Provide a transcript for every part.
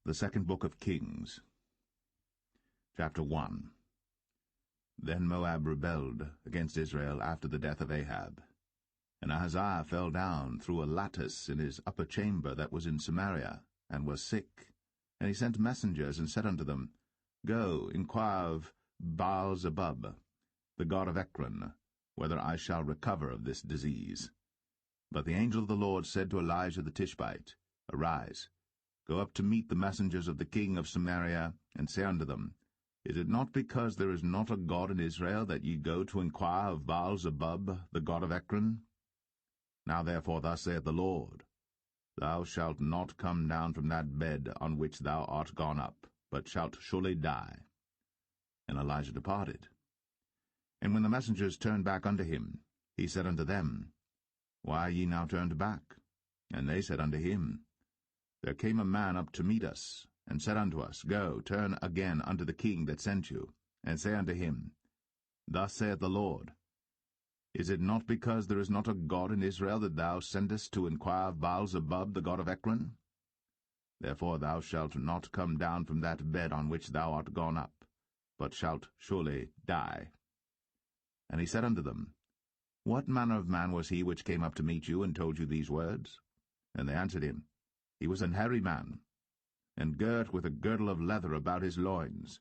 The second book of Kings. Chapter 1. Then Moab rebelled against Israel after the death of Ahab. And Ahaziah fell down through a lattice in his upper chamber that was in Samaria, and was sick. And he sent messengers, and said unto them, Go, inquire of Baal-zebub, the god of Ekron, whether I shall recover of this disease. But the angel of the Lord said to Elijah the Tishbite, Arise, go up to meet the messengers of the king of Samaria, and say unto them, Is it not because there is not a God in Israel that ye go to inquire of Baal-zebub, the god of Ekron? Now therefore thus saith the Lord, Thou shalt not come down from that bed on which thou art gone up, but shalt surely die. And Elijah departed. And when the messengers turned back unto him, he said unto them, Why are ye now turned back? And they said unto him, There came a man up to meet us, and said unto us, Go, turn again unto the king that sent you, and say unto him, Thus saith the Lord, Is it not because there is not a God in Israel that thou sendest to inquire of Baal-zebub, the god of Ekron? Therefore thou shalt not come down from that bed on which thou art gone up, but shalt surely die. And he said unto them, What manner of man was he which came up to meet you, and told you these words? And they answered him, He was an hairy man, and girt with a girdle of leather about his loins.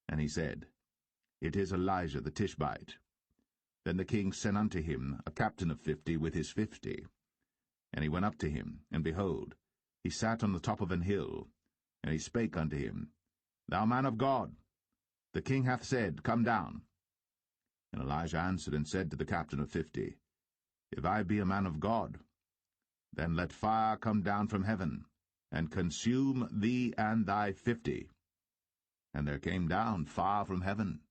And he said, It is Elijah the Tishbite. Then the king sent unto him a captain of 50 with his 50. And he went up to him, and behold, he sat on the top of an hill. And he spake unto him, Thou man of God, the king hath said, Come down. And Elijah answered and said to the captain of 50, If I be a man of God, then let fire come down from heaven, and consume thee and thy 50. And there came down fire from heaven,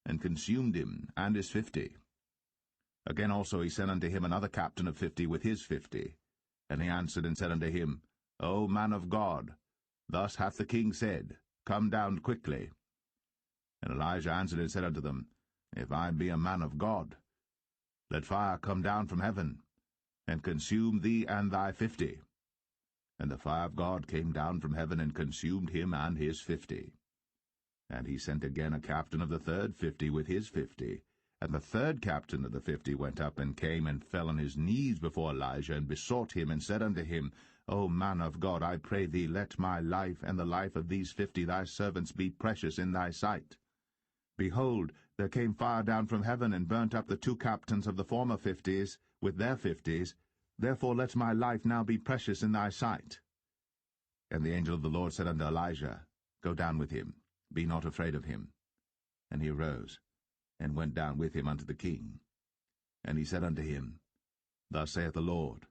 and consumed him and his 50. Again also he sent unto him another captain of 50 with his 50. And he answered and said unto him, O man of God, thus hath the king said, Come down quickly. And Elijah answered and said unto them, If I be a man of God, let fire come down from heaven, and consume thee and thy 50. And the fire of God came down from heaven, and consumed him and his 50. And he sent again a captain of the third 50 with his 50. And the third captain of the 50 went up, and came and fell on his knees before Elijah, and besought him, and said unto him, O man of God, I pray thee, let my life and the life of these 50 thy servants be precious in thy sight. Behold, there came fire down from heaven, and burnt up the 2 captains of the former 50s with their 50s. Therefore let my life now be precious in thy sight. And the angel of the Lord said unto Elijah, Go down with him, be not afraid of him. And he arose, and went down with him unto the king. And he said unto him, Thus saith the Lord,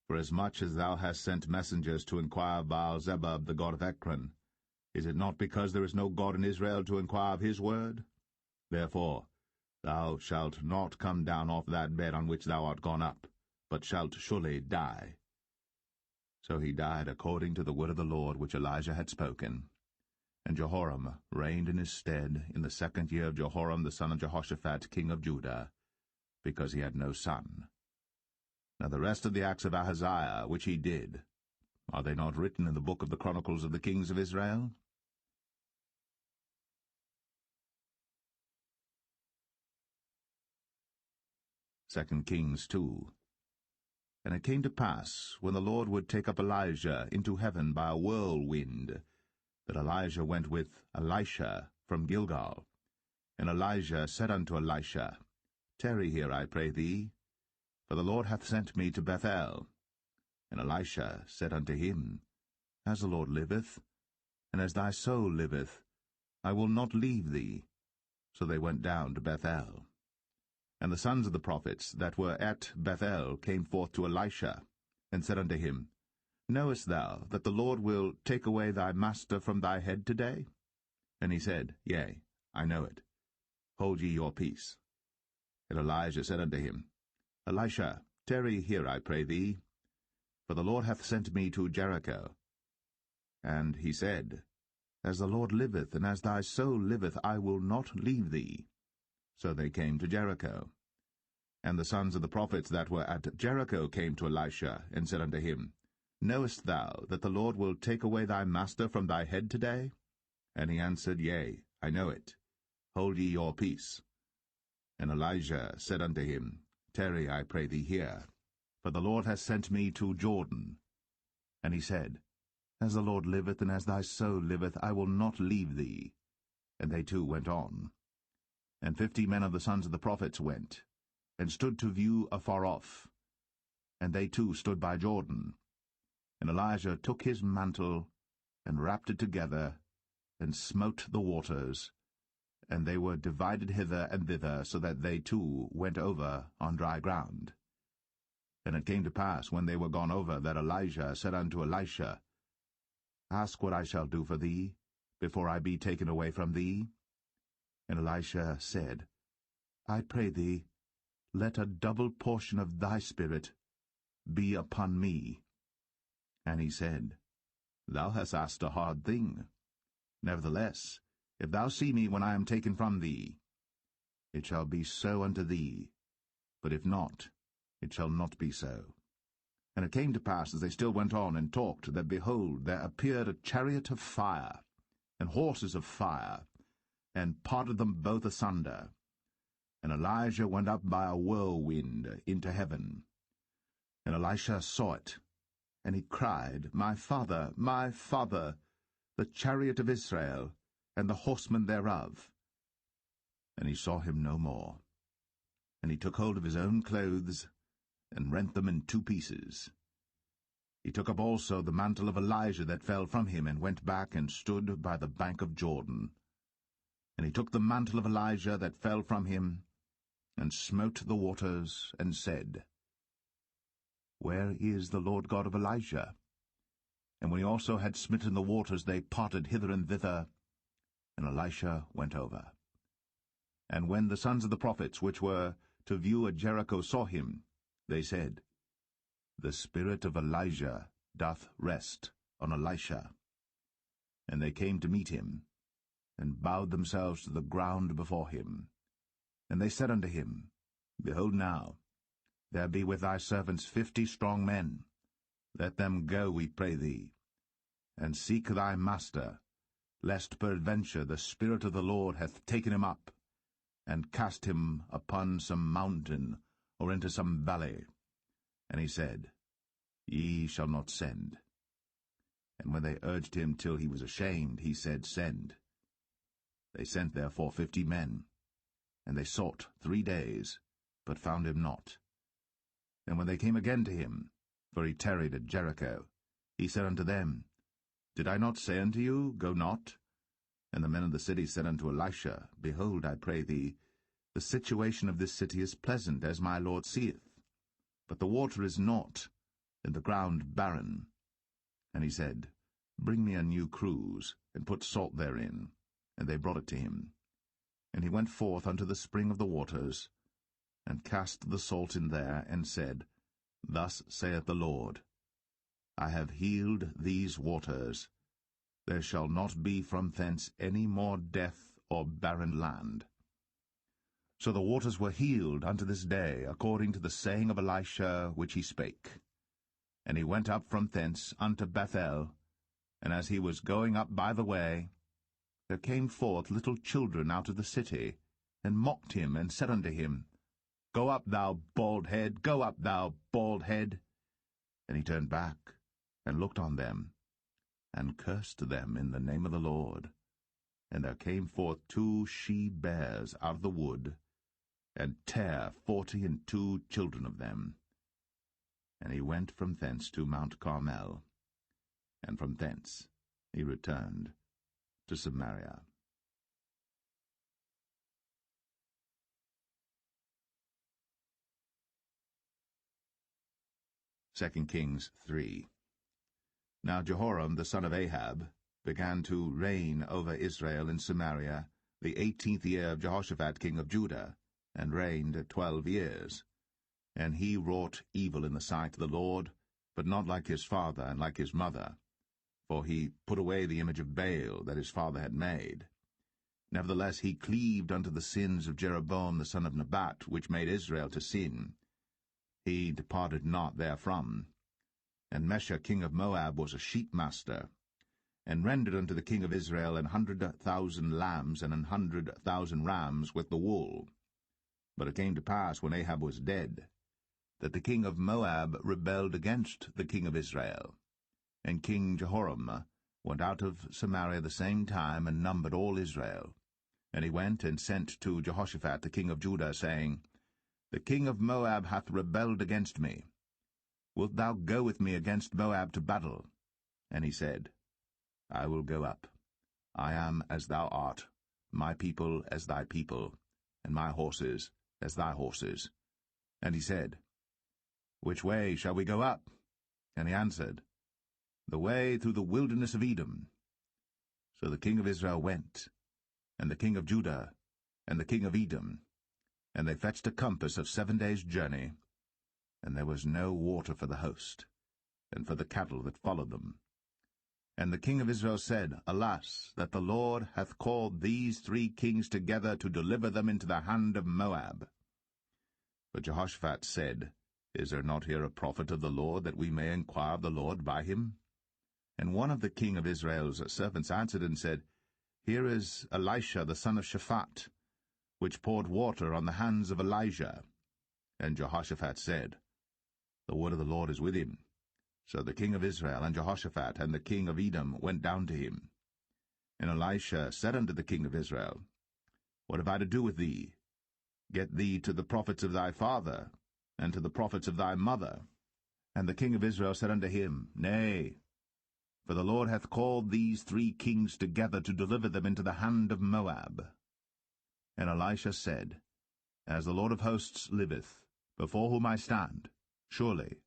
Forasmuch as thou hast sent messengers to inquire of Baal-zebub, the god of Ekron, is it not because there is no God in Israel to inquire of his word? Therefore thou shalt not come down off that bed on which thou art gone up, but shalt surely die. So he died according to the word of the Lord which Elijah had spoken. And Jehoram reigned in his stead in the 2nd year of Jehoram the son of Jehoshaphat king of Judah, because he had no son. Now the rest of the acts of Ahaziah which he did, are they not written in the book of the Chronicles of the kings of Israel? 2 Kings 2. And it came to pass, when the Lord would take up Elijah into heaven by a whirlwind, that Elijah went with Elisha from Gilgal. And Elijah said unto Elisha, Tarry here, I pray thee, for the Lord hath sent me to Bethel. And Elisha said unto him, As the Lord liveth, and as thy soul liveth, I will not leave thee. So they went down to Bethel. And the sons of the prophets that were at Bethel came forth to Elisha, and said unto him, Knowest thou that the Lord will take away thy master from thy head today? And he said, Yea, I know it. Hold ye your peace. And Elijah said unto him, Elisha, tarry here, I pray thee, for the Lord hath sent me to Jericho. And he said, As the Lord liveth, and as thy soul liveth, I will not leave thee. So they came to Jericho. And the sons of the prophets that were at Jericho came to Elisha, and said unto him, Knowest thou that the Lord will take away thy master from thy head today? And he answered, Yea, I know it. Hold ye your peace. And Elijah said unto him, Tarry, I pray thee here, for the Lord hath sent me to Jordan. And he said, As the Lord liveth, and as thy soul liveth, I will not leave thee. And they two went on. And 50 men of the sons of the prophets went, and stood to view afar off. And they too stood by Jordan. And Elijah took his mantle, and wrapped it together, and smote the waters, and they were divided hither and thither, so that they too went over on dry ground. And it came to pass, when they were gone over, that Elijah said unto Elisha, Ask what I shall do for thee, before I be taken away from thee. And Elisha said, I pray thee, let a double portion of thy spirit be upon me. And he said, Thou hast asked a hard thing. Nevertheless, if thou see me when I am taken from thee, it shall be so unto thee, but if not, it shall not be so. And it came to pass, as they still went on and talked, that, behold, there appeared a chariot of fire, and horses of fire, and parted them both asunder. And Elijah went up by a whirlwind into heaven. And Elisha saw it, and he cried, my father, the chariot of Israel, and the horsemen thereof. And he saw him no more. And he took hold of his own clothes, and rent them in 2 pieces. He took up also the mantle of Elijah that fell from him, and went back and stood by the bank of Jordan. And he took the mantle of Elijah that fell from him, and smote the waters, and said, Where is the Lord God of Elijah? And when he also had smitten the waters, they parted hither and thither, and Elisha went over. And when the sons of the prophets, which were to view at Jericho, saw him, they said, The spirit of Elijah doth rest on Elisha. And they came to meet him, and bowed themselves to the ground before him. And they said unto him, Behold now, there be with thy servants 50 strong men. Let them go, we pray thee, and seek thy master, lest peradventure the Spirit of the Lord hath taken him up, and cast him upon some mountain, or into some valley. And he said, Ye shall not send. And when they urged him till he was ashamed, he said, Send. They sent therefore 50 men, and they sought 3 days, but found him not. And when they came again to him, for he tarried at Jericho, he said unto them, Did I not say unto you, Go not? And the men of the city said unto Elisha, Behold, I pray thee, the situation of this city is pleasant, as my Lord seeth, but the water is naught, and the ground barren. And he said, Bring me a new cruse, and put salt therein. And they brought it to him. And he went forth unto the spring of the waters, and cast the salt in there, and said, Thus saith the Lord, I have healed these waters. There shall not be from thence any more death or barren land. So the waters were healed unto this day, according to the saying of Elisha which he spake. And he went up from thence unto Bethel, and as he was going up by the way, there came forth little children out of the city, and mocked him, and said unto him, Go up, thou bald head, go up, thou bald head. And he turned back, and looked on them, and cursed them in the name of the Lord. And there came forth 2 she-bears out of the wood, and tare 42 children of them. And he went from thence to Mount Carmel, and from thence he returned to Samaria. 2 Kings 3. Now Jehoram the son of Ahab began to reign over Israel in Samaria the 18th year of Jehoshaphat king of Judah, and reigned 12 years. And he wrought evil in the sight of the Lord, but not like his father and like his mother, for he put away the image of Baal that his father had made. Nevertheless he cleaved unto the sins of Jeroboam the son of Nebat, which made Israel to sin. He departed not therefrom. And Mesha king of Moab was a sheepmaster, and rendered unto the king of Israel 100,000 lambs and 100,000 rams with the wool. But it came to pass, when Ahab was dead, that the king of Moab rebelled against the king of Israel. And King Jehoram went out of Samaria the same time, and numbered all Israel. And he went and sent to Jehoshaphat the king of Judah, saying, The king of Moab hath rebelled against me. Wilt thou go with me against Moab to battle? And he said, I will go up. I am as thou art, my people as thy people, and my horses as thy horses. And he said, Which way shall we go up? And he answered, The way through the wilderness of Edom. So the king of Israel went, and the king of Judah, and the king of Edom, and they fetched a compass of 7 days' journey, and there was no water for the host, and for the cattle that followed them. And the king of Israel said, Alas, that the Lord hath called these 3 kings together to deliver them into the hand of Moab. But Jehoshaphat said, Is there not here a prophet of the Lord, that we may inquire of the Lord by him? And one of the king of Israel's servants answered and said, Here is Elisha the son of Shaphat, which poured water on the hands of Elijah. And Jehoshaphat said, The word of the Lord is with him. So the king of Israel and Jehoshaphat and the king of Edom went down to him. And Elisha said unto the king of Israel, What have I to do with thee? Get thee to the prophets of thy father, and to the prophets of thy mother. And the king of Israel said unto him, Nay, for the Lord hath called these 3 kings together to deliver them into the hand of Moab. And Elisha said, As the Lord of hosts liveth, before whom I stand, surely,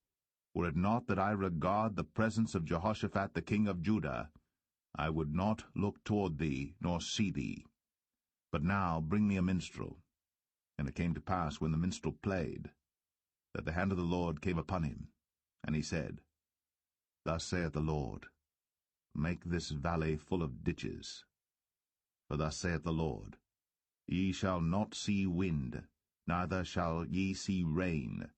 were it not that I regard the presence of Jehoshaphat the king of Judah, I would not look toward thee, nor see thee. But now bring me a minstrel. And it came to pass, when the minstrel played, that the hand of the Lord came upon him. And he said, Thus saith the Lord, Make this valley full of ditches. For thus saith the Lord, Ye shall not see wind, neither shall ye see rain,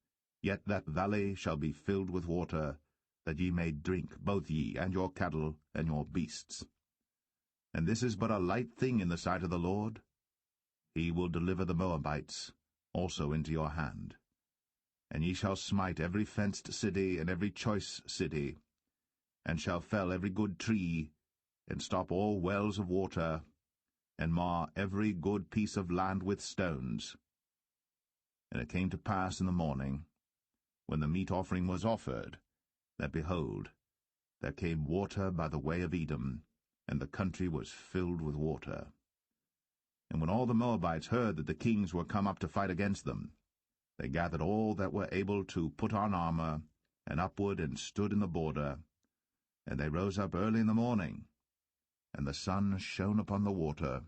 yet that valley shall be filled with water, that ye may drink, both ye, and your cattle, and your beasts. And this is but a light thing in the sight of the Lord. He will deliver the Moabites also into your hand. And ye shall smite every fenced city and every choice city, and shall fell every good tree, and stop all wells of water, and mar every good piece of land with stones. And it came to pass in the morning, when the meat offering was offered, that, behold, there came water by the way of Edom, and the country was filled with water. And when all the Moabites heard that the kings were come up to fight against them, they gathered all that were able to put on armor, and upward and stood in the border. And they rose up early in the morning, and the sun shone upon the water,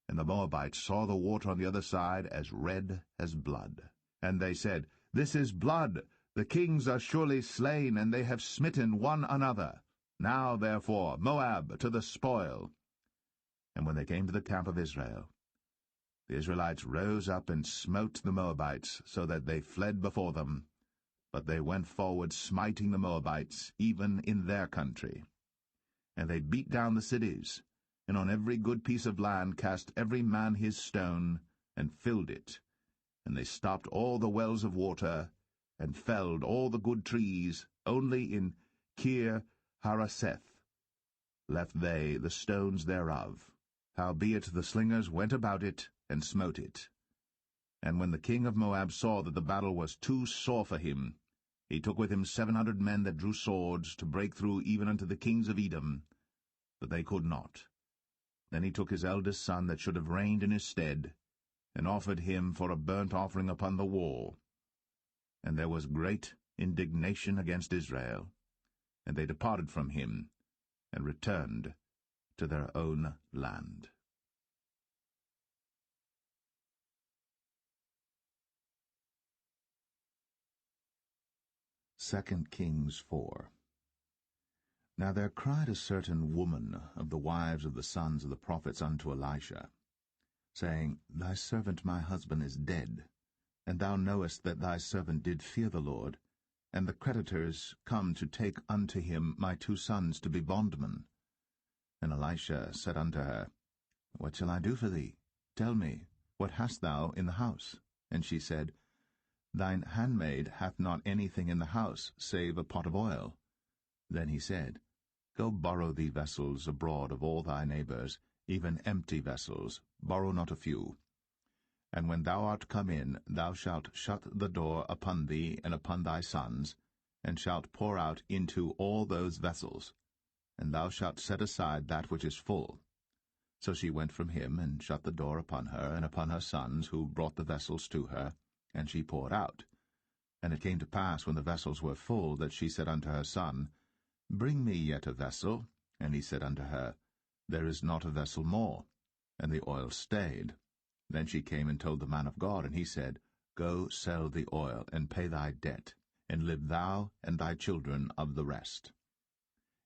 and the Moabites saw the water on the other side as red as blood. And they said, This is blood. The kings are surely slain, and they have smitten one another. Now, therefore, Moab to the spoil. And when they came to the camp of Israel, the Israelites rose up and smote the Moabites, so that they fled before them. But they went forward, smiting the Moabites, even in their country. And they beat down the cities, and on every good piece of land cast every man his stone, and filled it. And they stopped all the wells of water, and felled all the good trees. Only in Kir Hareseth left they the stones thereof. Howbeit the slingers went about it, and smote it. And when the king of Moab saw that the battle was too sore for him, he took with him 700 men that drew swords, to break through even unto the kings of Edom, but they could not. Then he took his eldest son that should have reigned in his stead, and offered him for a burnt offering upon the wall. And there was great indignation against Israel, and they departed from him, and returned to their own land. 2 Kings 4. Now there cried a certain woman of the wives of the sons of the prophets unto Elisha, saying, Thy servant my husband is dead, and thou knowest that thy servant did fear the Lord, and the creditors come to take unto him my 2 sons to be bondmen. And Elisha said unto her, What shall I do for thee? Tell me, what hast thou in the house? And she said, Thine handmaid hath not anything in the house, save a pot of oil. Then he said, Go borrow thee vessels abroad of all thy neighbors, even empty vessels, borrow not a few. And when thou art come in, thou shalt shut the door upon thee and upon thy sons, and shalt pour out into all those vessels, and thou shalt set aside that which is full. So she went from him, and shut the door upon her and upon her sons, who brought the vessels to her, and she poured out. And it came to pass, when the vessels were full, that she said unto her son, Bring me yet a vessel. And he said unto her, There is not a vessel more. And the oil stayed. Then she came and told the man of God, and he said, Go sell the oil, and pay thy debt, and live thou and thy children of the rest.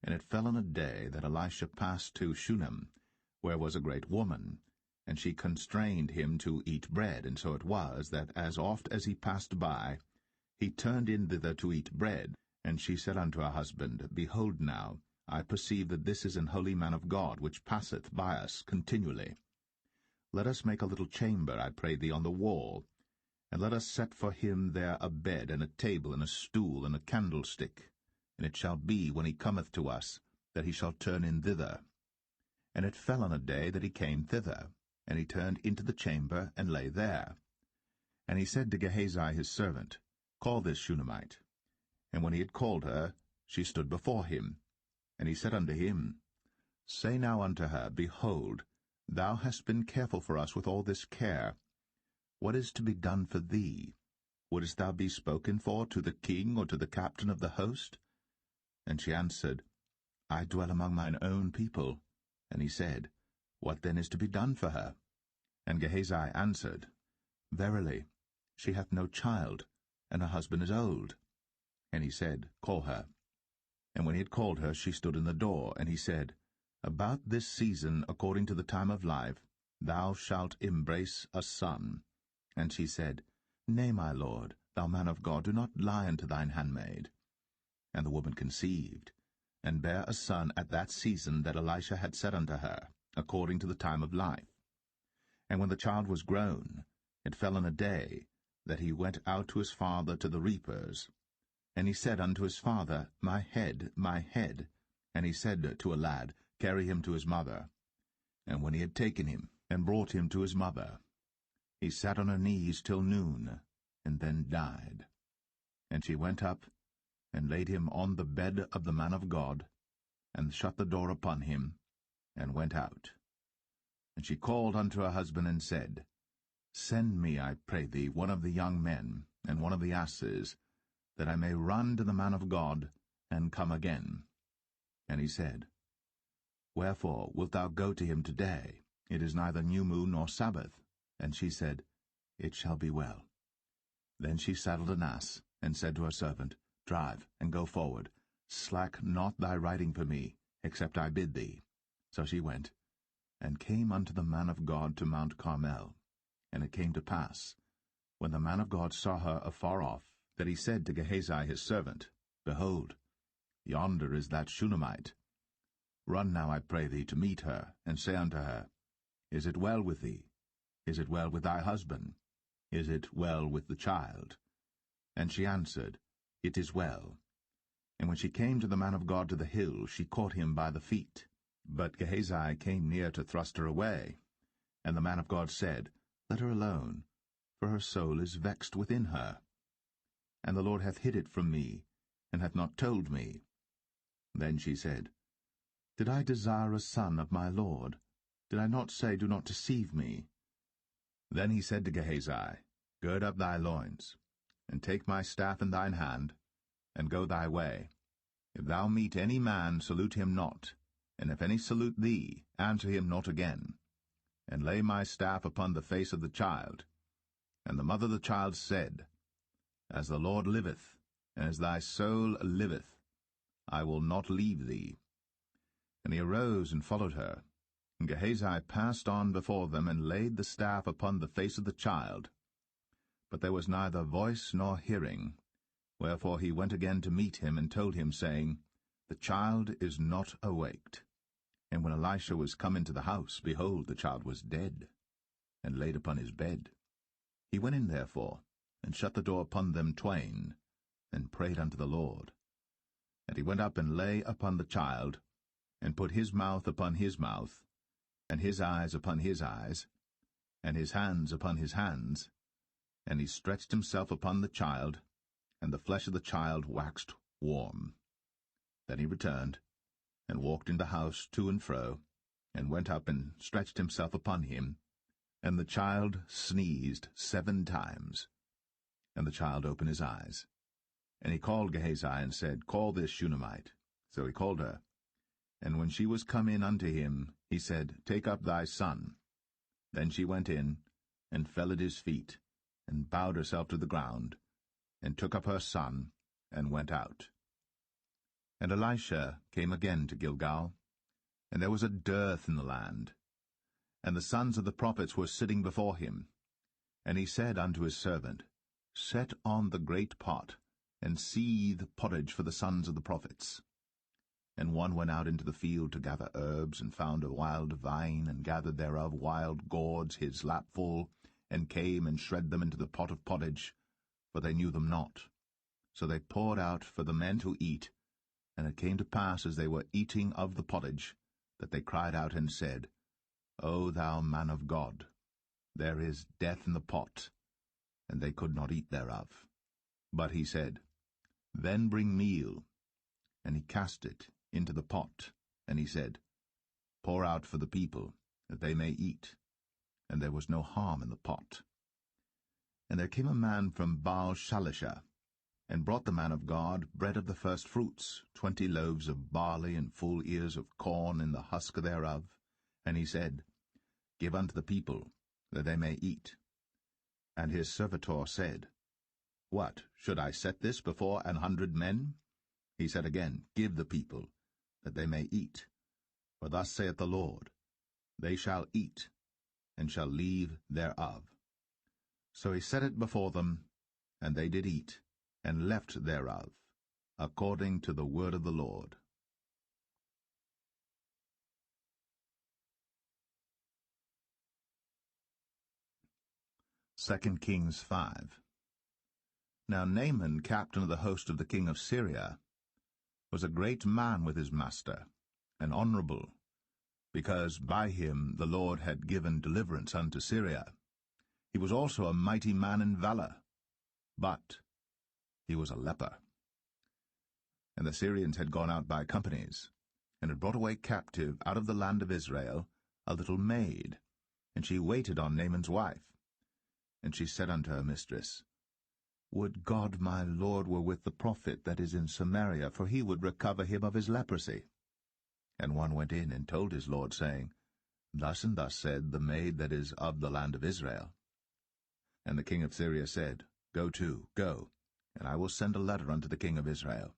And it fell on a day that Elisha passed to Shunem, where was a great woman, and she constrained him to eat bread. And so it was, that as oft as he passed by, he turned in thither to eat bread. And she said unto her husband, Behold now, I perceive that this is an holy man of God, which passeth by us continually. Let us make a little chamber, I pray thee, on the wall, and let us set for him there a bed, and a table, and a stool, and a candlestick. And it shall be, when he cometh to us, that he shall turn in thither. And it fell on a day that he came thither, and he turned into the chamber, and lay there. And he said to Gehazi his servant, Call this Shunammite. And when he had called her, she stood before him. And he said unto him, Say now unto her, Behold, thou hast been careful for us with all this care. What is to be done for thee? Wouldest thou be spoken for to the king or to the captain of the host? And she answered, I dwell among mine own people. And he said, What then is to be done for her? And Gehazi answered, Verily, she hath no child, and her husband is old. And he said, Call her. And when he had called her, she stood in the door. And he said, About this season, according to the time of life, thou shalt embrace a son. And she said, Nay, my lord, thou man of God, do not lie unto thine handmaid. And the woman conceived, and bare a son at that season that Elisha had said unto her, according to the time of life. And when the child was grown, it fell on a day that he went out to his father to the reapers. And he said unto his father, My head, my head. And he said to a lad, Carry him to his mother. And when he had taken him, and brought him to his mother, he sat on her knees till noon, and then died. And she went up, and laid him on the bed of the man of God, and shut the door upon him, and went out. And she called unto her husband, and said, Send me, I pray thee, one of the young men, and one of the asses, that I may run to the man of God, and come again. And he said, Wherefore wilt thou go to him today? It is neither new moon nor Sabbath. And she said, It shall be well. Then she saddled an ass, and said to her servant, Drive, and go forward. Slack not thy riding for me, except I bid thee. So she went, and came unto the man of God to Mount Carmel. And it came to pass, when the man of God saw her afar off, that he said to Gehazi his servant, Behold, yonder is that Shunammite. Run now, I pray thee, to meet her, and say unto her, Is it well with thee? Is it well with thy husband? Is it well with the child? And she answered, It is well. And when she came to the man of God to the hill, she caught him by the feet. But Gehazi came near to thrust her away. And the man of God said, Let her alone, for her soul is vexed within her. And the Lord hath hid it from me, and hath not told me. Then she said, Did I desire a son of my Lord? Did I not say, Do not deceive me? Then he said to Gehazi, Gird up thy loins, and take my staff in thine hand, and go thy way. If thou meet any man, salute him not, and if any salute thee, answer him not again. And lay my staff upon the face of the child. And the mother of the child said, As the Lord liveth, and as thy soul liveth, I will not leave thee. And he arose and followed her. And Gehazi passed on before them, and laid the staff upon the face of the child. But there was neither voice nor hearing, Wherefore he went again to meet him, and told him, saying, The child is not awaked. And when Elisha was come into the house, behold, the child was dead, and laid upon his bed. He went in therefore, and shut the door upon them twain, and prayed unto the Lord. And he went up and lay upon the child, and put his mouth upon his mouth, and his eyes upon his eyes, and his hands upon his hands, and he stretched himself upon the child, and the flesh of the child waxed warm. Then he returned, and walked in the house to and fro, and went up and stretched himself upon him, and the child sneezed 7 times. And the child opened his eyes. And he called Gehazi, and said, Call this Shunammite. So he called her. And when she was come in unto him, he said, Take up thy son. Then she went in, and fell at his feet, and bowed herself to the ground, and took up her son, and went out. And Elisha came again to Gilgal, and there was a dearth in the land. And the sons of the prophets were sitting before him. And he said unto his servant, Set on the great pot, and seethe pottage for the sons of the prophets. And one went out into the field to gather herbs, and found a wild vine, and gathered thereof wild gourds his lapful, and came and shred them into the pot of pottage, for they knew them not. So they poured out for the men to eat. And it came to pass, as they were eating of the pottage, that they cried out and said, O thou man of God, there is death in the pot. And they could not eat thereof. But he said, Then bring meal. And he cast it into the pot, and he said, Pour out for the people, that they may eat. And there was no harm in the pot. And there came a man from Baal-Shalisha, and brought the man of God bread of the first fruits, 20 loaves of barley, and full ears of corn in the husk thereof. And he said, Give unto the people, that they may eat. And his servitor said, What, should I set this before 100 men? He said again, Give the people, that they may eat. For thus saith the Lord, They shall eat, and shall leave thereof. So he set it before them, and they did eat, and left thereof, according to the word of the Lord. 2 Kings 5. Now Naaman, captain of the host of the king of Syria, was a great man with his master, and honorable, because by him the Lord had given deliverance unto Syria. He was also a mighty man in valor, but he was a leper. And the Syrians had gone out by companies, and had brought away captive out of the land of Israel a little maid, and she waited on Naaman's wife. And she said unto her mistress, Would God my Lord were with the prophet that is in Samaria, for he would recover him of his leprosy. And one went in and told his lord, saying, Thus and thus said the maid that is of the land of Israel. And the king of Syria said, Go to, go, and I will send a letter unto the king of Israel.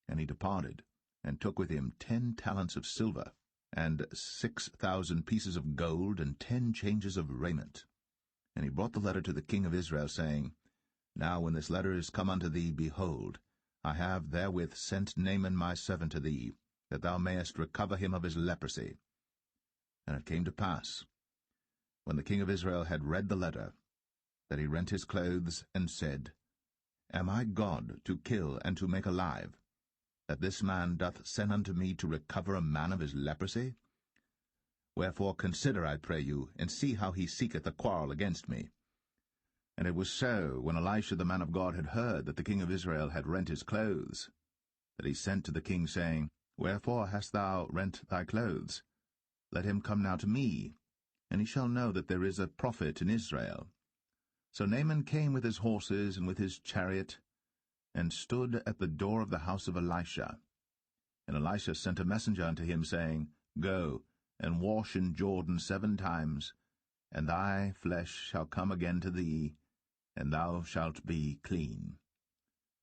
And he departed, and took with him 10 talents of silver, and 6,000 pieces of gold, and 10 changes of raiment. And he brought the letter to the king of Israel, saying, Now when this letter is come unto thee, behold, I have therewith sent Naaman my servant to thee, that thou mayest recover him of his leprosy. And it came to pass, when the king of Israel had read the letter, that he rent his clothes, and said, Am I God to kill and to make alive, that this man doth send unto me to recover a man of his leprosy? Wherefore consider, I pray you, and see how he seeketh a quarrel against me. And it was so, when Elisha the man of God had heard that the king of Israel had rent his clothes, that he sent to the king, saying, Wherefore hast thou rent thy clothes? Let him come now to me, and he shall know that there is a prophet in Israel. So Naaman came with his horses and with his chariot, and stood at the door of the house of Elisha. And Elisha sent a messenger unto him, saying, Go, and wash in Jordan 7 times, and thy flesh shall come again to thee, and thou shalt be clean.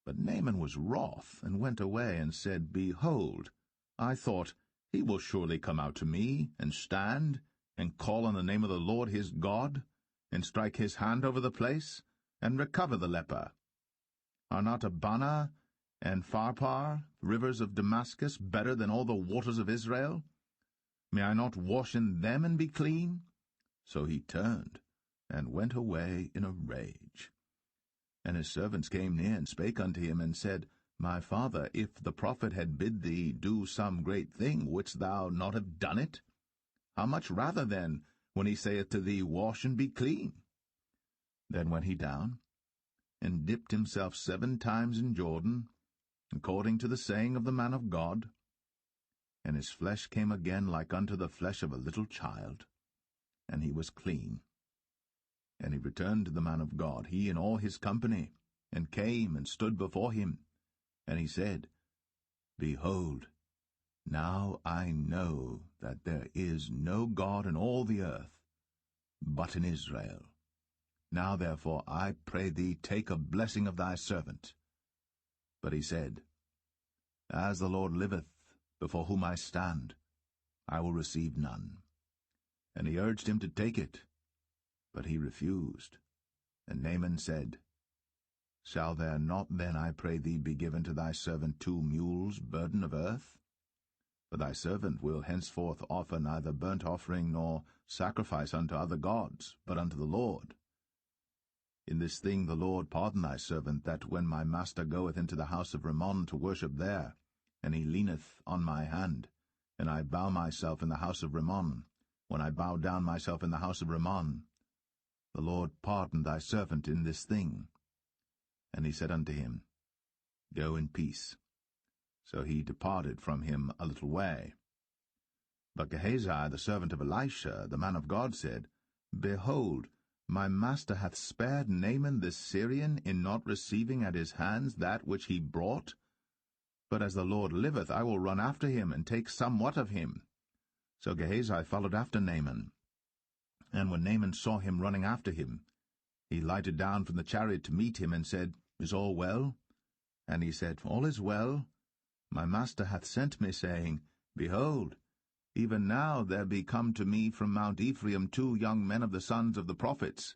But Naaman was wroth, and went away, and said, Behold, I thought, he will surely come out to me, and stand, and call on the name of the Lord his God, and strike his hand over the place, and recover the leper. Are not Abana and Pharpar, rivers of Damascus, better than all the waters of Israel? May I not wash in them and be clean?" So he turned, and went away in a rage. And his servants came near, and spake unto him, and said, My father, if the prophet had bid thee do some great thing, wouldst thou not have done it? How much rather then, when he saith to thee, Wash and be clean? Then went he down, and dipped himself 7 times in Jordan, according to the saying of the man of God. And his flesh came again like unto the flesh of a little child, and he was clean. And he returned to the man of God, he and all his company, and came and stood before him. And he said, Behold, now I know that there is no God in all the earth, but in Israel. Now therefore I pray thee, take a blessing of thy servant. But he said, As the Lord liveth, before whom I stand, I will receive none. And he urged him to take it, but he refused. And Naaman said, Shall there not then, I pray thee, be given to thy servant 2 mules' burden of earth? For thy servant will henceforth offer neither burnt offering nor sacrifice unto other gods, but unto the Lord. In this thing the Lord pardon thy servant, that when my master goeth into the house of Rimmon to worship there, and he leaneth on my hand, and I bow myself in the house of Rimmon, when I bow down myself in the house of Rimmon, the Lord pardon thy servant in this thing. And he said unto him, Go in peace. So he departed from him a little way. But Gehazi, the servant of Elisha, the man of God, said, Behold, my master hath spared Naaman this Syrian in not receiving at his hands that which he brought. But as the Lord liveth, I will run after him, and take somewhat of him. So Gehazi followed after Naaman. And when Naaman saw him running after him, he lighted down from the chariot to meet him, and said, Is all well? And he said, All is well. My master hath sent me, saying, Behold, even now there be come to me from Mount Ephraim 2 young men of the sons of the prophets.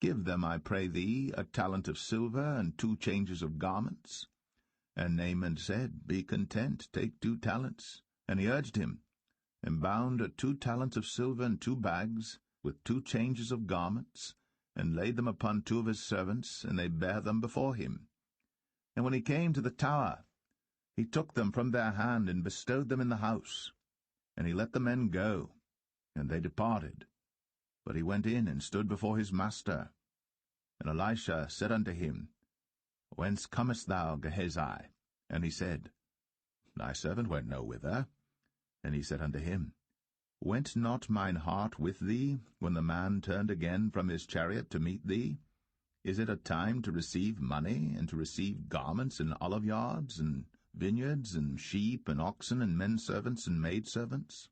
Give them, I pray thee, a talent of silver, and 2 changes of garments. And Naaman said, Be content, take 2 talents. And he urged him, and bound 2 talents of silver in 2 bags, with 2 changes of garments, and laid them upon 2 of his servants, and they bare them before him. And when he came to the tower, he took them from their hand, and bestowed them in the house. And he let the men go, and they departed. But he went in and stood before his master. And Elisha said unto him, Whence comest thou, Gehazi? And he said, Thy servant went no whither. And he said unto him, Went not mine heart with thee, when the man turned again from his chariot to meet thee? Is it a time to receive money, and to receive garments and oliveyards, and vineyards, and sheep, and oxen, and men servants, and maid servants?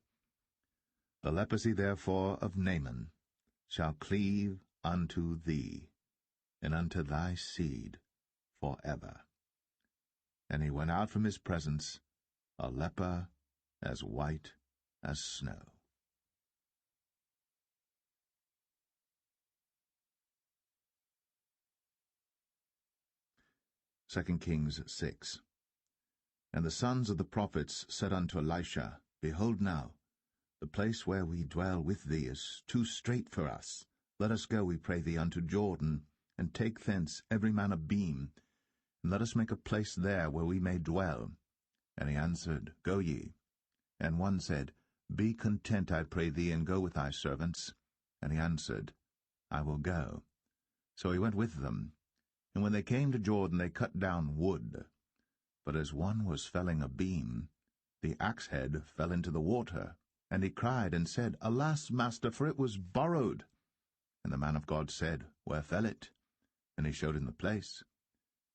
The leprosy therefore of Naaman shall cleave unto thee, and unto thy seed for ever. And he went out from his presence, a leper as white as snow. 2 Kings 6. And the sons of the prophets said unto Elisha, Behold now, the place where we dwell with thee is too strait for us. Let us go, we pray thee, unto Jordan, and take thence every man a beam, and let us make a place there where we may dwell. And he answered, Go ye. And one said, Be content, I pray thee, and go with thy servants. And he answered, I will go. So he went with them. And when they came to Jordan, they cut down wood. But as one was felling a beam, the axe head fell into the water. And he cried and said, Alas, master, for it was borrowed. And the man of God said, Where fell it? And he showed him the place.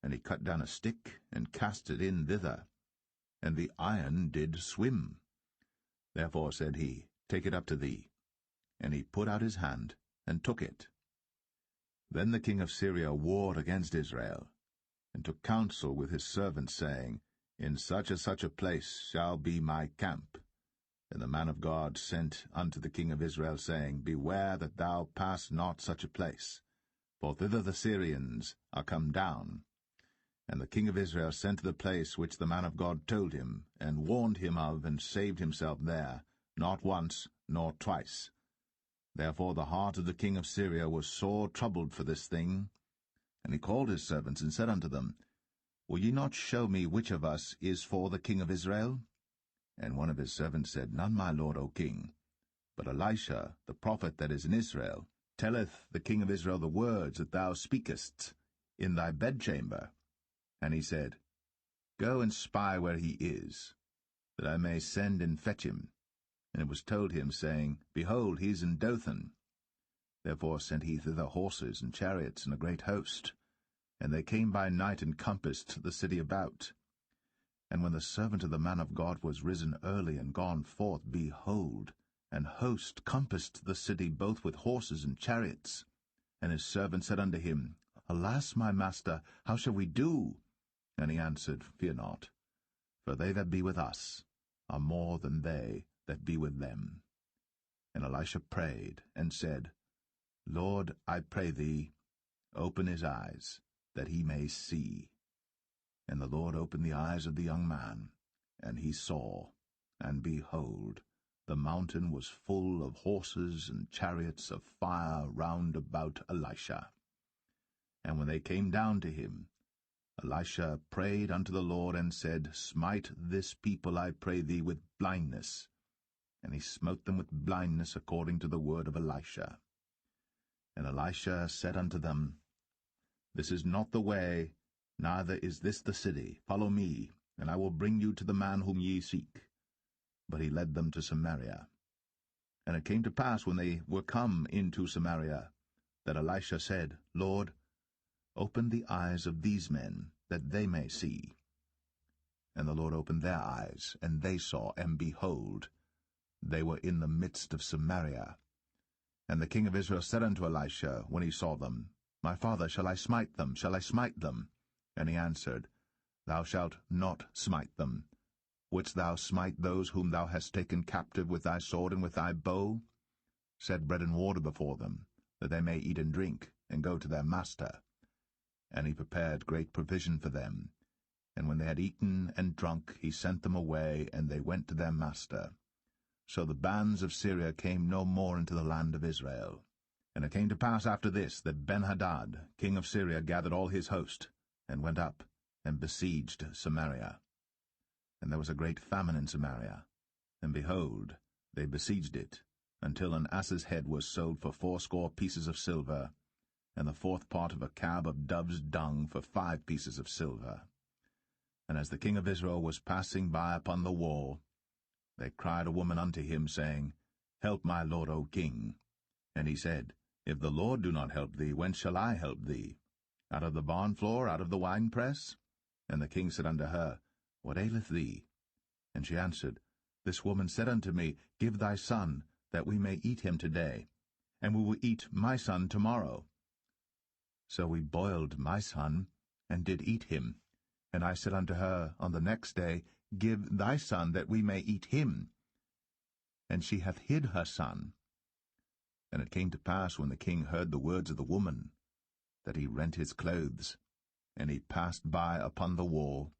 And he cut down a stick, and cast it in thither. And the iron did swim. Therefore said he, Take it up to thee. And he put out his hand, and took it. Then the king of Syria warred against Israel, and took counsel with his servants, saying, In such a place shall be my camp. And the man of God sent unto the king of Israel, saying, Beware that thou pass not such a place, for thither the Syrians are come down. And the king of Israel sent to the place which the man of God told him, and warned him of, and saved himself there, not once nor twice. Therefore the heart of the king of Syria was sore troubled for this thing. And he called his servants, and said unto them, Will ye not show me which of us is for the king of Israel? And one of his servants said, None, my lord, O king. But Elisha, the prophet that is in Israel, telleth the king of Israel the words that thou speakest in thy bedchamber. And he said, Go and spy where he is, that I may send and fetch him. And it was told him, saying, Behold, he is in Dothan. Therefore sent he thither horses and chariots and a great host. And they came by night and compassed the city about. And when the servant of the man of God was risen early and gone forth, behold, an host compassed the city both with horses and chariots. And his servant said unto him, Alas, my master, how shall we do? And he answered, Fear not, for they that be with us are more than they that be with them. And Elisha prayed, and said, Lord, I pray thee, open his eyes, that he may see. And the Lord opened the eyes of the young man, and he saw, and behold, the mountain was full of horses and chariots of fire round about Elisha. And when they came down to him, Elisha prayed unto the Lord, and said, Smite this people, I pray thee, with blindness. And he smote them with blindness according to the word of Elisha. And Elisha said unto them, This is not the way, neither is this the city. Follow me, and I will bring you to the man whom ye seek. But he led them to Samaria. And it came to pass, when they were come into Samaria, that Elisha said, Lord, open the eyes of these men, that they may see. And the Lord opened their eyes, and they saw, and behold, they were in the midst of Samaria. And the king of Israel said unto Elisha, when he saw them, My father, shall I smite them? Shall I smite them? And he answered, Thou shalt not smite them. Wouldst thou smite those whom thou hast taken captive with thy sword and with thy bow? Set bread and water before them, that they may eat and drink, and go to their master. And he prepared great provision for them. And when they had eaten and drunk, he sent them away, and they went to their master. So the bands of Syria came no more into the land of Israel. And it came to pass after this, that Ben-Hadad, king of Syria, gathered all his host, and went up, and besieged Samaria. And there was a great famine in Samaria, and behold, they besieged it, until an ass's head was sold for 80 pieces of silver, and the 4th part of a cab of dove's dung for 5 pieces of silver. And as the king of Israel was passing by upon the wall, they cried a woman unto him, saying, Help my lord, O king. And he said, If the Lord do not help thee, whence shall I help thee? Out of the barn floor, out of the winepress? And the king said unto her, What aileth thee? And she answered, This woman said unto me, Give thy son, that we may eat him today, and we will eat my son tomorrow. So we boiled my son, and did eat him. And I said unto her on the next day, Give thy son, that we may eat him. And she hath hid her son. And it came to pass, when the king heard the words of the woman, that he rent his clothes, and he passed by upon the wall.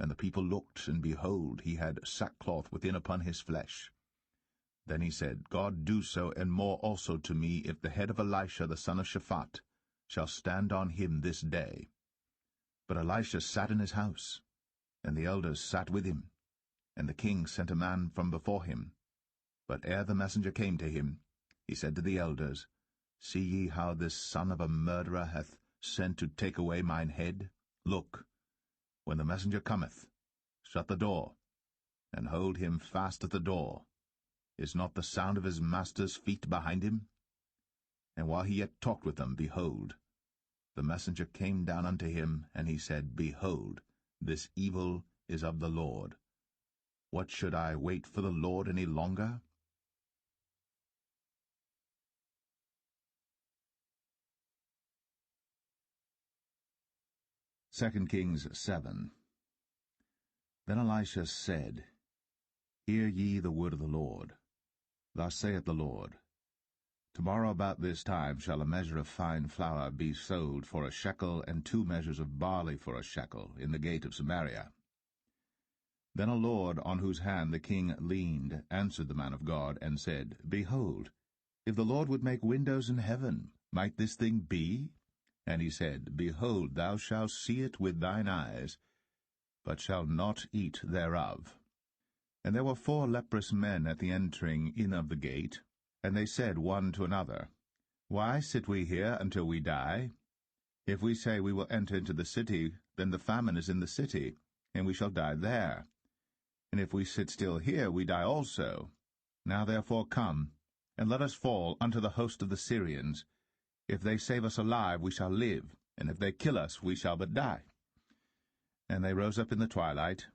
And the people looked, and behold, he had sackcloth within upon his flesh. Then he said, God do so, and more also to me, if the head of Elisha the son of Shaphat shall stand on him this day. But Elisha sat in his house, and the elders sat with him. And the king sent a man from before him. But ere the messenger came to him, he said to the elders, See ye how this son of a murderer hath sent to take away mine head? Look, when the messenger cometh, shut the door, and hold him fast at the door. Is not the sound of his master's feet behind him? And while he yet talked with them, behold, the messenger came down unto him, and he said, Behold, this evil is of the Lord. What should I wait for the Lord any longer? Second Kings 7. Then Elisha said, Hear ye the word of the Lord. Thus saith the Lord, Tomorrow about this time shall a measure of fine flour be sold for a shekel, and 2 measures of barley for a shekel, in the gate of Samaria. Then a lord on whose hand the king leaned answered the man of God, and said, Behold, if the Lord would make windows in heaven, might this thing be? And he said, Behold, thou shalt see it with thine eyes, but shalt not eat thereof. And there were 4 leprous men at the entering in of the gate, and they said one to another, Why sit we here until we die? If we say we will enter into the city, then the famine is in the city, and we shall die there. And if we sit still here, we die also. Now therefore come, and let us fall unto the host of the Syrians. If they save us alive, we shall live, and if they kill us, we shall but die. And they rose up in the twilight,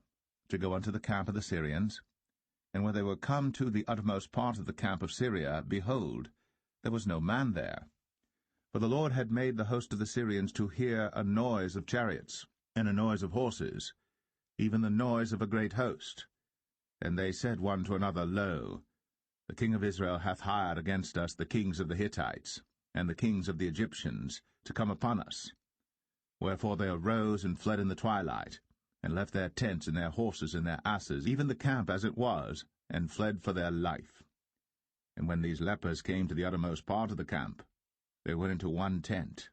to go unto the camp of the Syrians. And when they were come to the uttermost part of the camp of Syria, behold, there was no man there. For the Lord had made the host of the Syrians to hear a noise of chariots, and a noise of horses, even the noise of a great host. And they said one to another, Lo, the king of Israel hath hired against us the kings of the Hittites, and the kings of the Egyptians, to come upon us. Wherefore they arose and fled in the twilight, and left their tents and their horses and their asses, even the camp as it was, and fled for their life. And when these lepers came to the uttermost part of the camp, they went into one tent,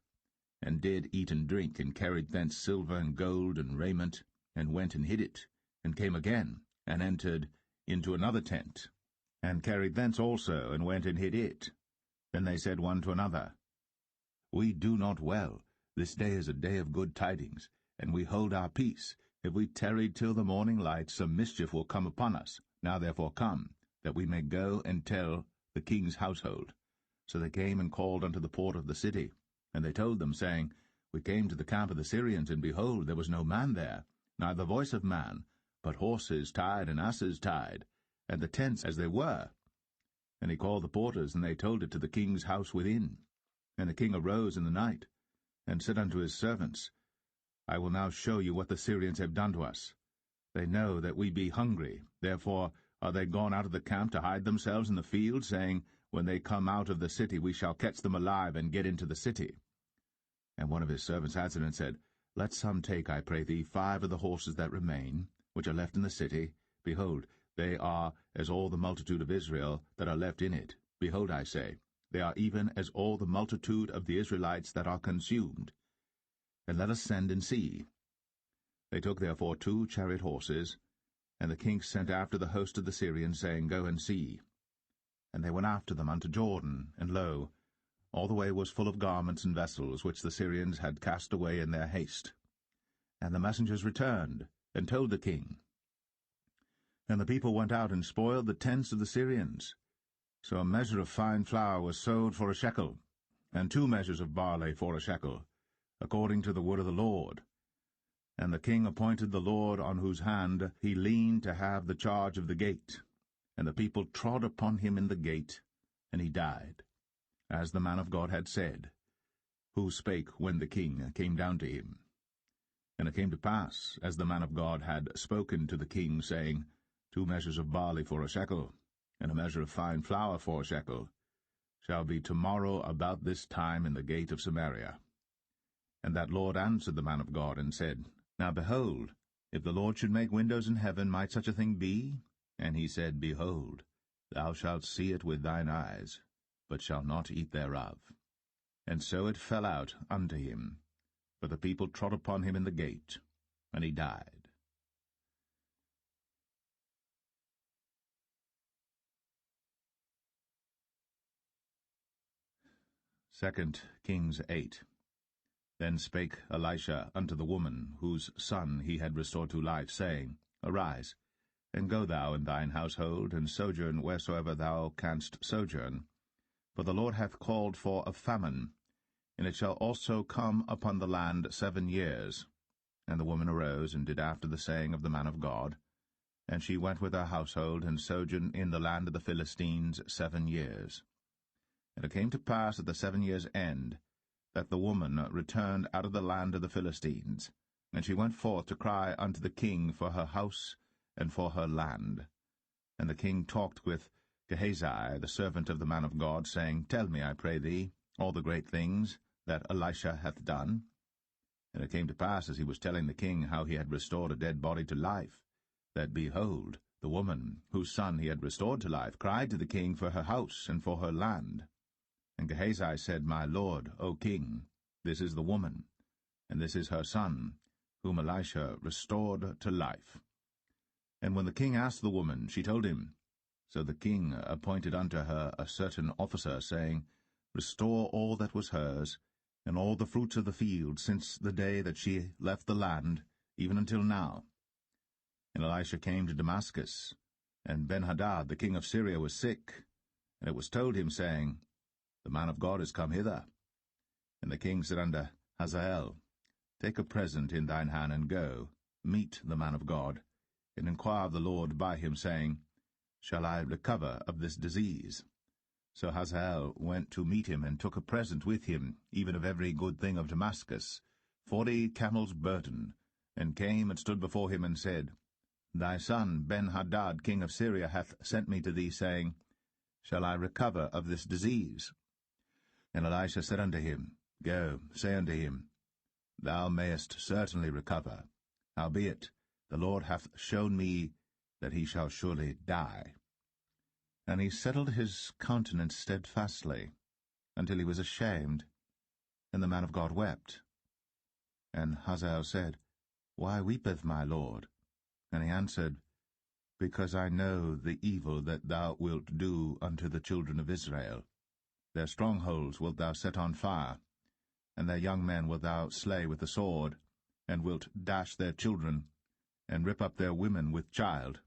and did eat and drink, and carried thence silver and gold and raiment, and went and hid it, and came again, and entered into another tent, and carried thence also, and went and hid it. Then they said one to another, We do not well. This day is a day of good tidings, and we hold our peace. If we tarry till the morning light, some mischief will come upon us. Now therefore come, that we may go and tell the king's household. So they came and called unto the port of the city. And they told them, saying, We came to the camp of the Syrians, and behold, there was no man there, neither voice of man, but horses tied and asses tied, and the tents as they were. And he called the porters, and they told it to the king's house within. And the king arose in the night, and said unto his servants, I will now show you what the Syrians have done to us. They know that we be hungry, therefore are they gone out of the camp to hide themselves in the field, saying, When they come out of the city we shall catch them alive, and get into the city. And one of his servants answered and said, Let some take, I pray thee, 5 of the horses that remain, which are left in the city. Behold, they are as all the multitude of Israel that are left in it. Behold, I say, they are even as all the multitude of the Israelites that are consumed. And let us send and see. They took therefore 2 chariot horses, and the king sent after the host of the Syrians, saying, Go and see. And they went after them unto Jordan, and lo, all the way was full of garments and vessels, which the Syrians had cast away in their haste. And the messengers returned, and told the king. And the people went out and spoiled the tents of the Syrians. So a measure of fine flour was sold for a shekel, and 2 measures of barley for a shekel, according to the word of the Lord. And the king appointed the Lord on whose hand he leaned to have the charge of the gate. And the people trod upon him in the gate, and he died, as the man of God had said, who spake when the king came down to him. And it came to pass, as the man of God had spoken to the king, saying, 2 measures of barley for a shekel, and a measure of fine flour for a shekel, shall be tomorrow about this time in the gate of Samaria. And that Lord answered the man of God, and said, Now behold, if the Lord should make windows in heaven, might such a thing be? And he said, Behold, thou shalt see it with thine eyes, but shalt not eat thereof. And so it fell out unto him, for the people trod upon him in the gate, and he died. 2 Kings 8. Then spake Elisha unto the woman, whose son he had restored to life, saying, Arise, and go thou and thine household, and sojourn wheresoever thou canst sojourn. For the Lord hath called for a famine, and it shall also come upon the land 7 years. And the woman arose, and did after the saying of the man of God. And she went with her household, and sojourned in the land of the Philistines 7 years. And it came to pass at the 7 years' end, that the woman returned out of the land of the Philistines, and she went forth to cry unto the king for her house and for her land. And the king talked with Gehazi, the servant of the man of God, saying, Tell me, I pray thee, all the great things that Elisha hath done. And it came to pass, as he was telling the king how he had restored a dead body to life, that, behold, the woman, whose son he had restored to life, cried to the king for her house and for her land. And Gehazi said, My lord, O king, this is the woman, and this is her son, whom Elisha restored to life. And when the king asked the woman, she told him. So the king appointed unto her a certain officer, saying, Restore all that was hers, and all the fruits of the field, since the day that she left the land, even until now. And Elisha came to Damascus, and Benhadad the king of Syria was sick, and it was told him, saying, The man of God is come hither. And the king said unto Hazael, Take a present in thine hand, and go, meet the man of God, and inquire of the Lord by him, saying, Shall I recover of this disease? So Hazael went to meet him, and took a present with him, even of every good thing of Damascus, 40 camels' burden, and came and stood before him, and said, Thy son Ben-Hadad king of Syria hath sent me to thee, saying, Shall I recover of this disease? And Elisha said unto him, Go, say unto him, Thou mayest certainly recover. Howbeit, the Lord hath shown me that he shall surely die. And he settled his countenance steadfastly, until he was ashamed. And the man of God wept. And Hazael said, Why weepeth my lord? And he answered, Because I know the evil that thou wilt do unto the children of Israel. Their strongholds wilt thou set on fire, and their young men wilt thou slay with the sword, and wilt dash their children, and rip up their women with child.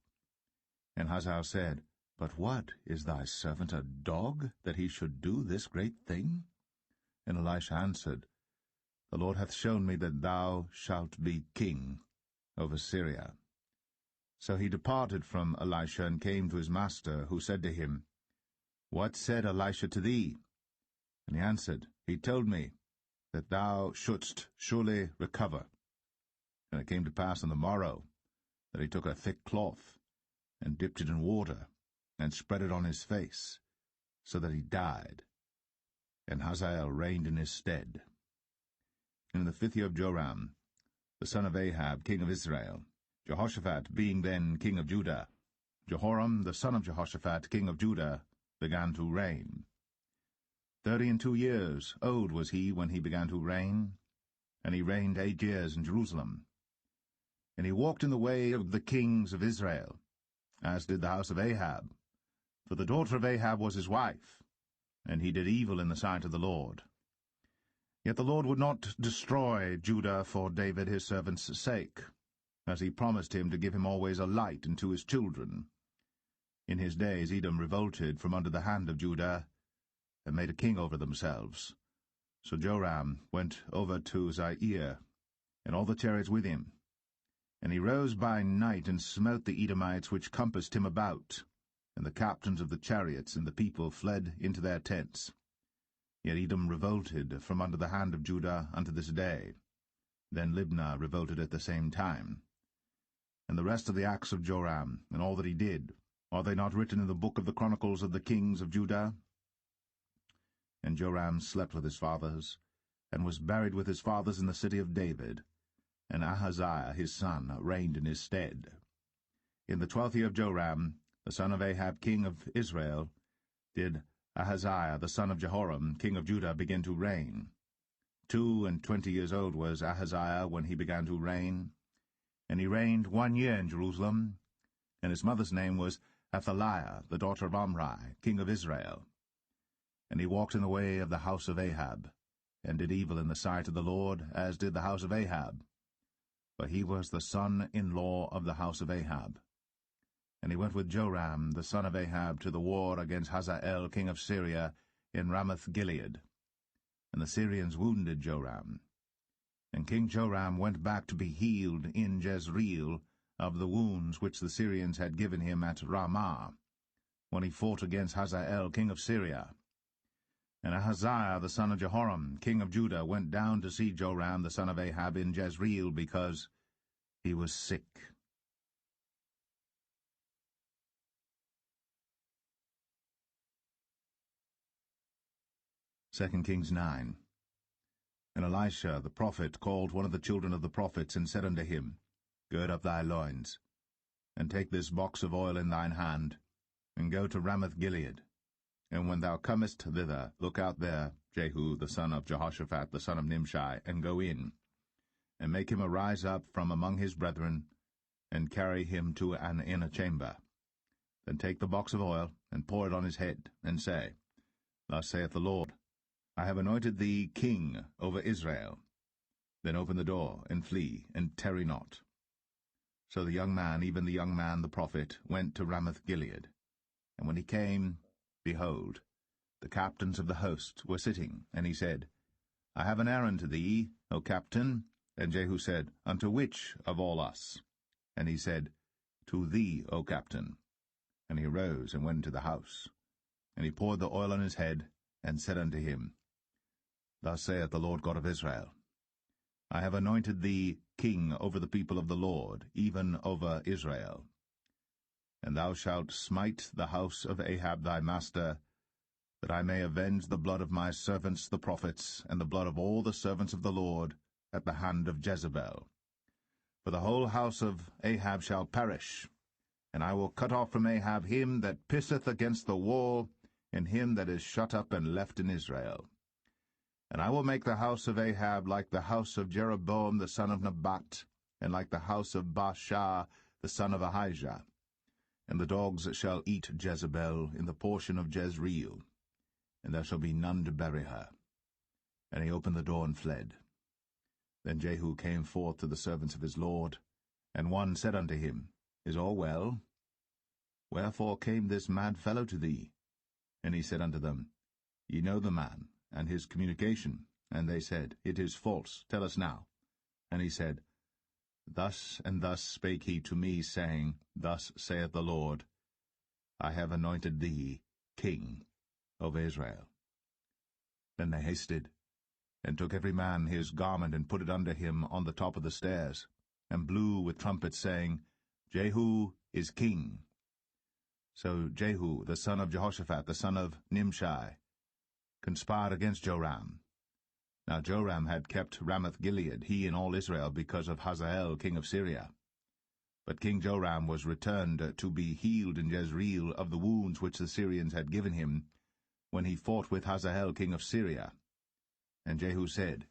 And Hazael said, But what, is thy servant a dog, that he should do this great thing? And Elisha answered, The Lord hath shown me that thou shalt be king over Syria. So he departed from Elisha, and came to his master, who said to him, What said Elisha to thee? And he answered, He told me that thou shouldst surely recover. And it came to pass on the morrow that he took a thick cloth, and dipped it in water, and spread it on his face, so that he died. And Hazael reigned in his stead. And in the 5th year of Joram, the son of Ahab, king of Israel, Jehoshaphat being then king of Judah, Jehoram the son of Jehoshaphat, king of Judah, began to reign. 32 years old was he when he began to reign, and he reigned 8 years in Jerusalem. And he walked in the way of the kings of Israel, as did the house of Ahab, for the daughter of Ahab was his wife, and he did evil in the sight of the Lord. Yet the Lord would not destroy Judah for David his servant's sake, as he promised him to give him always a light unto his children. In his days Edom revolted from under the hand of Judah, and made a king over themselves. So Joram went over to Zair, and all the chariots with him. And he rose by night, and smote the Edomites which compassed him about, and the captains of the chariots and the people fled into their tents. Yet Edom revolted from under the hand of Judah unto this day. Then Libnah revolted at the same time. And the rest of the acts of Joram, and all that he did, are they not written in the book of the chronicles of the kings of Judah? And Joram slept with his fathers, and was buried with his fathers in the city of David, and Ahaziah his son reigned in his stead. In the 12th year of Joram, the son of Ahab king of Israel, did Ahaziah the son of Jehoram king of Judah begin to reign. 22 years old was Ahaziah when he began to reign, and he reigned 1 year in Jerusalem, and his mother's name was Athaliah, the daughter of Omri, king of Israel. And he walked in the way of the house of Ahab, and did evil in the sight of the Lord, as did the house of Ahab. For he was the son-in-law of the house of Ahab. And he went with Joram the son of Ahab to the war against Hazael king of Syria in Ramoth-Gilead. And the Syrians wounded Joram. And King Joram went back to be healed in Jezreel of the wounds which the Syrians had given him at Ramah, when he fought against Hazael king of Syria. And Ahaziah the son of Jehoram king of Judah went down to see Joram the son of Ahab in Jezreel, because he was sick. 2 Kings 9. And Elisha the prophet called one of the children of the prophets, and said unto him, Gird up thy loins, and take this box of oil in thine hand, and go to Ramoth-Gilead. And when thou comest thither, look out there Jehu the son of Jehoshaphat the son of Nimshi, and go in, and make him arise up from among his brethren, and carry him to an inner chamber. Then take the box of oil, and pour it on his head, and say, Thus saith the Lord, I have anointed thee king over Israel. Then open the door, and flee, and tarry not. So the young man, even the young man the prophet, went to Ramoth-Gilead. And when he came, behold, the captains of the host were sitting, and he said, I have an errand to thee, O captain. And Jehu said, Unto which of all us? And he said, To thee, O captain. And he arose and went into the house. And he poured the oil on his head, and said unto him, Thus saith the Lord God of Israel, I have anointed thee king over the people of the Lord, even over Israel. And thou shalt smite the house of Ahab thy master, that I may avenge the blood of my servants the prophets, and the blood of all the servants of the Lord, at the hand of Jezebel. For the whole house of Ahab shall perish, and I will cut off from Ahab him that pisseth against the wall, and him that is shut up and left in Israel. And I will make the house of Ahab like the house of Jeroboam the son of Nebat, and like the house of Baasha the son of Ahijah. And the dogs shall eat Jezebel in the portion of Jezreel, and there shall be none to bury her. And he opened the door and fled. Then Jehu came forth to the servants of his lord, and one said unto him, Is all well? Wherefore came this mad fellow to thee? And he said unto them, Ye know the man, and his communication. And they said, It is false. Tell us now. And he said, Thus and thus spake he to me, saying, Thus saith the Lord, I have anointed thee king over Israel. Then they hasted, and took every man his garment, and put it under him on the top of the stairs, and blew with trumpets, saying, Jehu is king. So Jehu, the son of Jehoshaphat, the son of Nimshi, conspired against Joram. Now Joram had kept Ramoth-Gilead, he and all Israel, because of Hazael king of Syria. But King Joram was returned to be healed in Jezreel of the wounds which the Syrians had given him, when he fought with Hazael king of Syria. And Jehu said,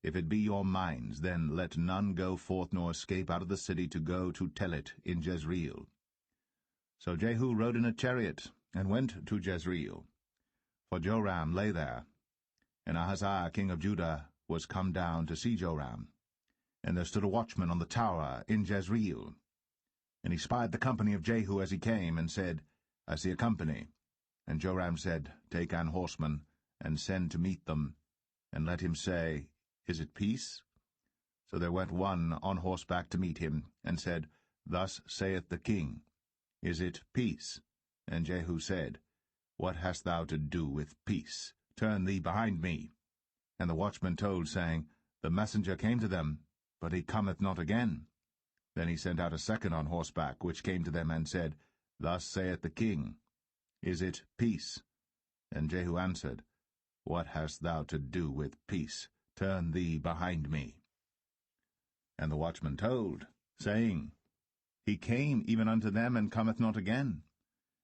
If it be your minds, then let none go forth nor escape out of the city to go to tell it in Jezreel. So Jehu rode in a chariot, and went to Jezreel. For Joram lay there, and Ahaziah king of Judah was come down to see Joram. And there stood a watchman on the tower in Jezreel. And he spied the company of Jehu as he came, and said, I see a company. And Joram said, Take an horseman, and send to meet them, and let him say, Is it peace? So there went one on horseback to meet him, and said, Thus saith the king, Is it peace? And Jehu said, What hast thou to do with peace? Turn thee behind me. And the watchman told, saying, The messenger came to them, but he cometh not again. Then he sent out a second on horseback, which came to them, and said, Thus saith the king, Is it peace? And Jehu answered, What hast thou to do with peace? Turn thee behind me. And the watchman told, saying, He came even unto them, and cometh not again.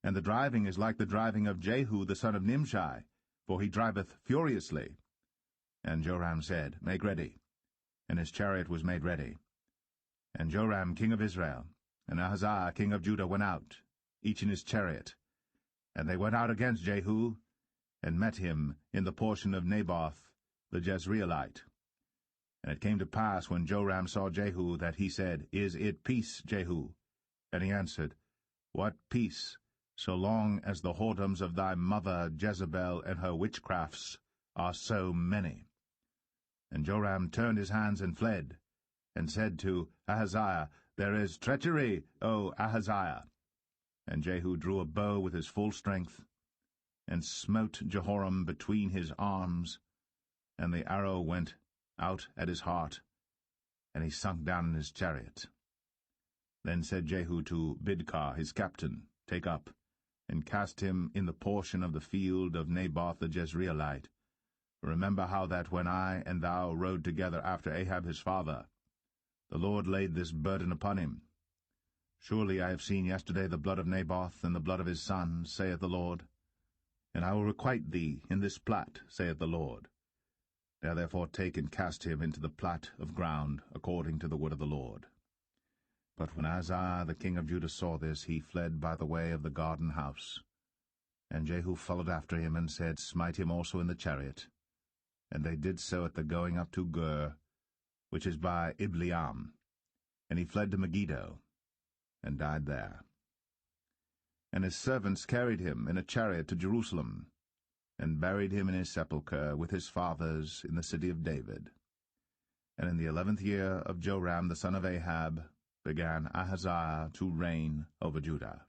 And the driving is like the driving of Jehu the son of Nimshi, for he driveth furiously. And Joram said, Make ready. And his chariot was made ready. And Joram king of Israel, and Ahaziah king of Judah went out, each in his chariot. And they went out against Jehu, and met him in the portion of Naboth the Jezreelite. And it came to pass, when Joram saw Jehu, that he said, Is it peace, Jehu? And he answered, What peace, so long as the whoredoms of thy mother Jezebel and her witchcrafts are so many? And Joram turned his hands and fled, and said to Ahaziah, There is treachery, O Ahaziah. And Jehu drew a bow with his full strength, and smote Jehoram between his arms, and the arrow went out at his heart, and he sunk down in his chariot. Then said Jehu to Bidkar his captain, Take up, and cast him in the portion of the field of Naboth the Jezreelite, Remember how that when I and thou rode together after Ahab his father, the Lord laid this burden upon him. Surely I have seen yesterday the blood of Naboth and the blood of his son, saith the Lord. And I will requite thee in this plat, saith the Lord. Now therefore take and cast him into the plat of ground, according to the word of the Lord. But when Ahaziah the king of Judah saw this, he fled by the way of the garden house. And Jehu followed after him, and said, Smite him also in the chariot. And they did so at the going up to Gur, which is by Ibleam. And he fled to Megiddo, and died there. And his servants carried him in a chariot to Jerusalem, and buried him in his sepulchre with his fathers in the city of David. And in the 11th year of Joram the son of Ahab began Ahaziah to reign over Judah.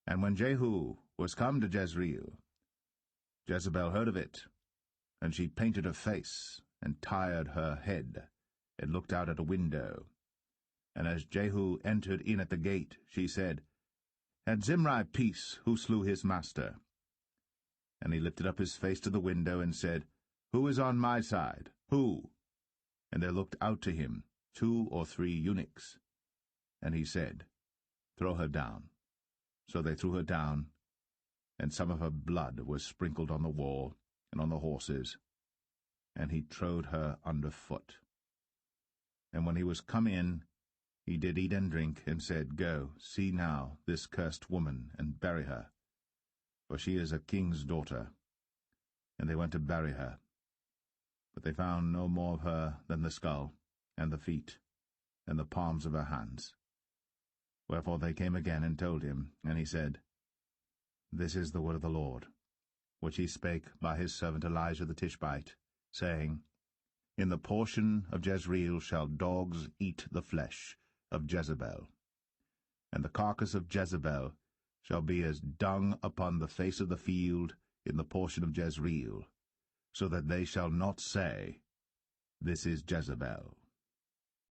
And when Jehu was come to Jezreel, Jezebel heard of it, and she painted her face, and tired her head, and looked out at a window. And as Jehu entered in at the gate, she said, Had Zimri peace, who slew his master? And he lifted up his face to the window, and said, Who is on my side? Who? And there looked out to him 2 or 3 eunuchs. And he said, Throw her down. So they threw her down, and some of her blood was sprinkled on the wall, and on the horses, and he trode her under foot. And when he was come in, he did eat and drink, and said, Go, see now this cursed woman, and bury her, for she is a king's daughter. And they went to bury her. But they found no more of her than the skull, and the feet, and the palms of her hands. Wherefore they came again and told him, and he said, This is the word of the Lord, which he spake by his servant Elijah the Tishbite, saying, In the portion of Jezreel shall dogs eat the flesh of Jezebel, and the carcass of Jezebel shall be as dung upon the face of the field in the portion of Jezreel, so that they shall not say, This is Jezebel.